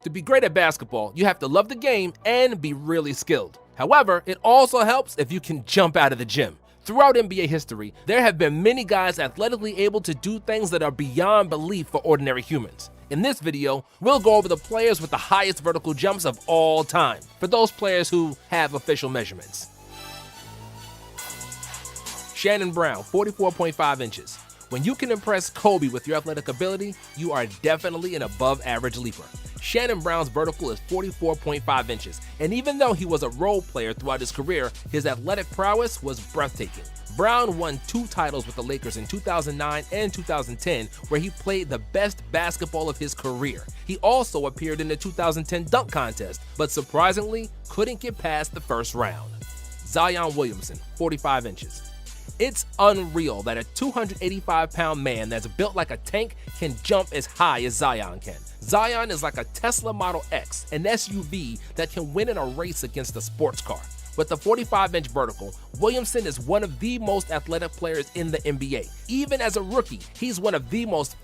To be great at basketball, you have to love the game and be really skilled. However, it also helps if you can jump out of the gym. Throughout NBA history, there have been many guys athletically able to do things that are beyond belief for ordinary humans. In this video, we'll go over the players with the highest vertical jumps of all time, for those players who have official measurements. Shannon Brown, 44.5 inches. When you can impress Kobe with your athletic ability, you are definitely an above-average leaper. Shannon Brown's vertical is 44.5 inches, and even though he was a role player throughout his career, his athletic prowess was breathtaking. Brown won 2 titles with the Lakers in 2009 and 2010, where he played the best basketball of his career. He also appeared in the 2010 dunk contest, but surprisingly couldn't get past the first round. Zion Williamson, 45 inches. It's unreal that a 285-pound man that's built like a tank can jump as high as Zion can. Zion is like a Tesla Model X, an SUV that can win in a race against a sports car. With the 45-inch vertical, Williamson is one of the most athletic players in the NBA. Even as a rookie, he's one of the most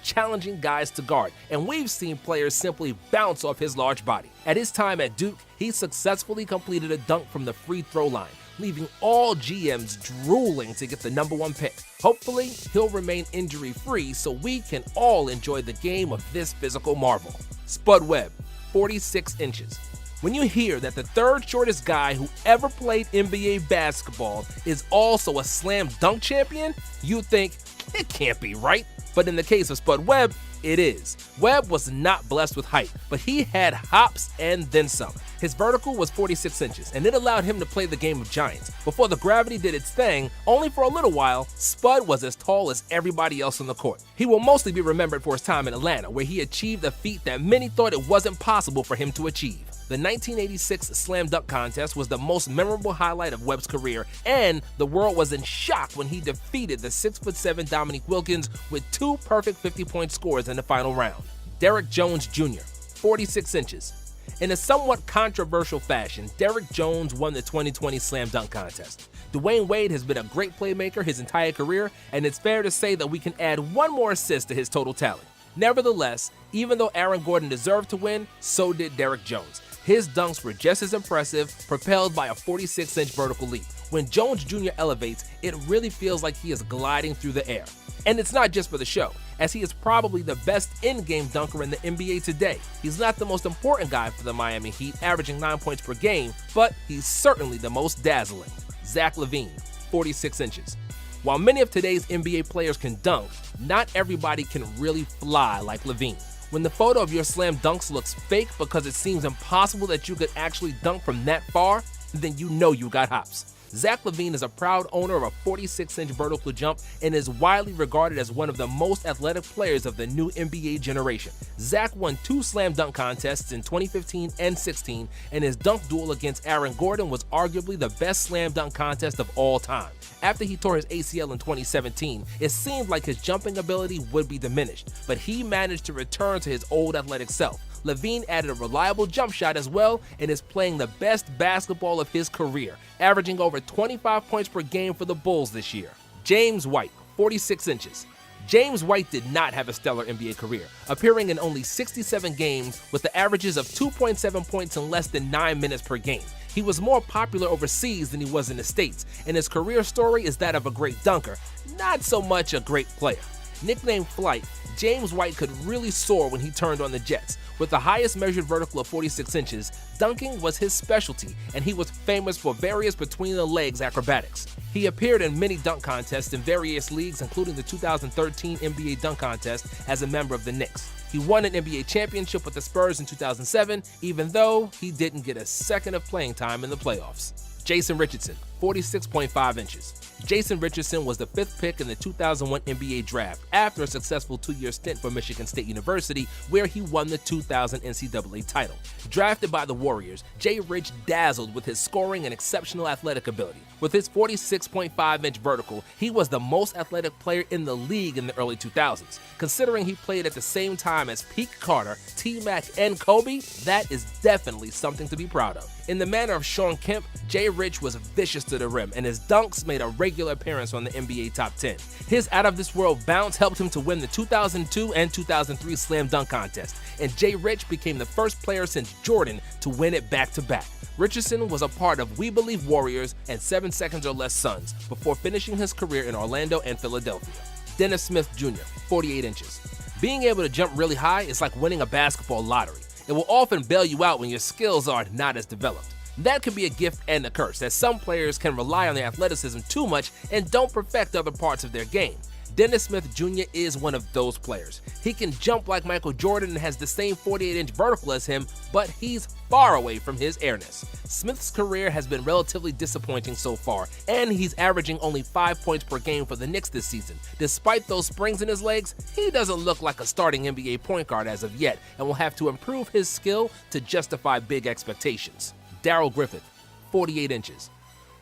challenging guys to guard, and we've seen players simply bounce off his large body. At his time at Duke, he successfully completed a dunk from the free throw line, leaving all GMs drooling to get the #1 pick. Hopefully, he'll remain injury-free so we can all enjoy the game of this physical marvel. Spud Webb, 46 inches. When you hear that the third shortest guy who ever played NBA basketball is also a slam dunk champion, you think, it can't be right. But in the case of Spud Webb, it is. Webb was not blessed with height, but he had hops and then some. His vertical was 46 inches, and it allowed him to play the game of giants. Before the gravity did its thing, only for a little while, Spud was as tall as everybody else on the court. He will mostly be remembered for his time in Atlanta, where he achieved a feat that many thought it wasn't possible for him to achieve. The 1986 Slam Dunk Contest was the most memorable highlight of Webb's career, and the world was in shock when he defeated the 6'7" Dominique Wilkins with 2 perfect 50-point scores in the final round. Derrick Jones Jr., 46 inches. In a somewhat controversial fashion, Derrick Jones won the 2020 Slam Dunk Contest. Dwayne Wade has been a great playmaker his entire career, and it's fair to say that we can add 1 more assist to his total tally. Nevertheless, even though Aaron Gordon deserved to win, so did Derrick Jones. His dunks were just as impressive, propelled by a 46-inch vertical leap. When Jones Jr. elevates, it really feels like he is gliding through the air. And it's not just for the show, as he is probably the best in-game dunker in the NBA today. He's not the most important guy for the Miami Heat, averaging 9 points per game, but he's certainly the most dazzling. Zach LaVine, 46 inches. While many of today's NBA players can dunk, not everybody can really fly like LaVine. When the photo of your slam dunks looks fake because it seems impossible that you could actually dunk from that far, then you know you got hops. Zach LaVine is a proud owner of a 46-inch vertical jump and is widely regarded as one of the most athletic players of the new NBA generation. Zach won 2 slam dunk contests in 2015 and 16, and his dunk duel against Aaron Gordon was arguably the best slam dunk contest of all time. After he tore his ACL in 2017, it seemed like his jumping ability would be diminished, but he managed to return to his old athletic self. LaVine added a reliable jump shot as well and is playing the best basketball of his career, averaging over 25 points per game for the Bulls this year. James White, 46 inches. James White did not have a stellar NBA career, appearing in only 67 games with the averages of 2.7 points in less than 9 minutes per game. He was more popular overseas than he was in the States, and his career story is that of a great dunker, not so much a great player. Nicknamed Flight, James White could really soar when he turned on the Jets. With the highest measured vertical of 46 inches, dunking was his specialty, and he was famous for various between-the-legs acrobatics. He appeared in many dunk contests in various leagues, including the 2013 NBA Dunk Contest as a member of the Knicks. He won an NBA championship with the Spurs in 2007, even though he didn't get a second of playing time in the playoffs. Jason Richardson, 46.5 inches. Jason Richardson was the 5th pick in the 2001 NBA Draft after a successful 2-year stint for Michigan State University, where he won the 2000 NCAA title. Drafted by the Warriors, Jay Rich dazzled with his scoring and exceptional athletic ability. With his 46.5-inch vertical, he was the most athletic player in the league in the early 2000s. Considering he played at the same time as peak Carter, T-Mac, and Kobe, that is definitely something to be proud of. In the manner of Shawn Kemp, Jay Rich was vicious to to the rim, and his dunks made a regular appearance on the NBA Top 10. His out-of-this-world bounce helped him to win the 2002 and 2003 Slam Dunk Contest, and Jay Rich became the first player since Jordan to win it back-to-back. Richardson was a part of We Believe Warriors and 7 Seconds or Less Suns before finishing his career in Orlando and Philadelphia. Dennis Smith Jr., 48 inches. Being able to jump really high is like winning a basketball lottery. It will often bail you out when your skills are not as developed. That can be a gift and a curse, as some players can rely on their athleticism too much and don't perfect other parts of their game. Dennis Smith Jr. is one of those players. He can jump like Michael Jordan and has the same 48-inch vertical as him, but he's far away from his airness. Smith's career has been relatively disappointing so far, and he's averaging only 5 points per game for the Knicks this season. Despite those springs in his legs, he doesn't look like a starting NBA point guard as of yet, and will have to improve his skill to justify big expectations. Darrell Griffith, 48 inches.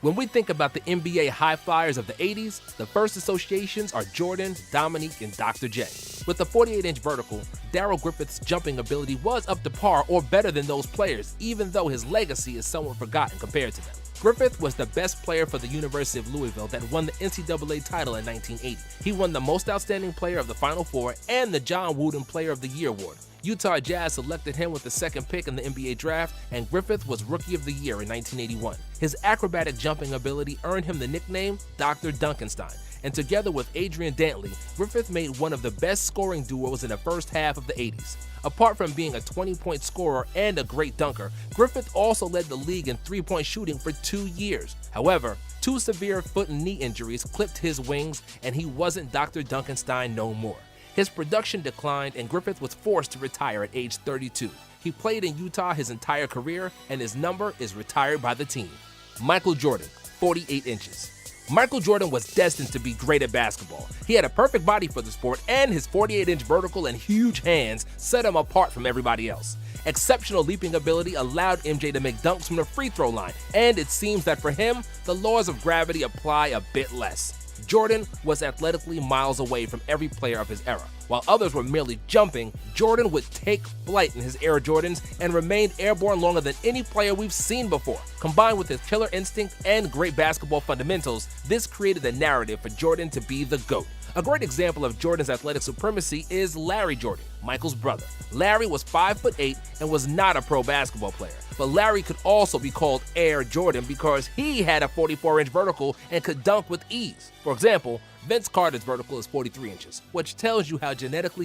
When we think about the NBA high flyers of the 80s, the first associations are Jordan, Dominique, and Dr. J. With the 48-inch vertical, Darrell Griffith's jumping ability was up to par or better than those players, even though his legacy is somewhat forgotten compared to them. Griffith was the best player for the University of Louisville that won the NCAA title in 1980. He won the Most Outstanding Player of the Final Four and the John Wooden Player of the Year award. Utah Jazz selected him with the second pick in the NBA draft, and Griffith was Rookie of the Year in 1981. His acrobatic jumping ability earned him the nickname Dr. Duncanstein, and together with Adrian Dantley, Griffith made one of the best scoring duos in the first half of the 80s. Apart from being a 20-point scorer and a great dunker, Griffith also led the league in three-point shooting for 2 years. However, 2 severe foot and knee injuries clipped his wings, and he wasn't Dr. Duncanstein no more. His production declined, and Griffith was forced to retire at age 32. He played in Utah his entire career, and his number is retired by the team. Michael Jordan, 48 inches. Michael Jordan was destined to be great at basketball. He had a perfect body for the sport, and his 48-inch vertical and huge hands set him apart from everybody else. Exceptional leaping ability allowed MJ to make dunks from the free throw line, and it seems that for him, the laws of gravity apply a bit less. Jordan was athletically miles away from every player of his era. While others were merely jumping, Jordan would take flight in his Air Jordans and remained airborne longer than any player we've seen before. Combined with his killer instinct and great basketball fundamentals, this created the narrative for Jordan to be the GOAT. A great example of Jordan's athletic supremacy is Larry Jordan, Michael's brother. Larry was 5'8" and was not a pro basketball player, but Larry could also be called Air Jordan because he had a 44-inch vertical and could dunk with ease. For example, Vince Carter's vertical is 43 inches, which tells you how genetically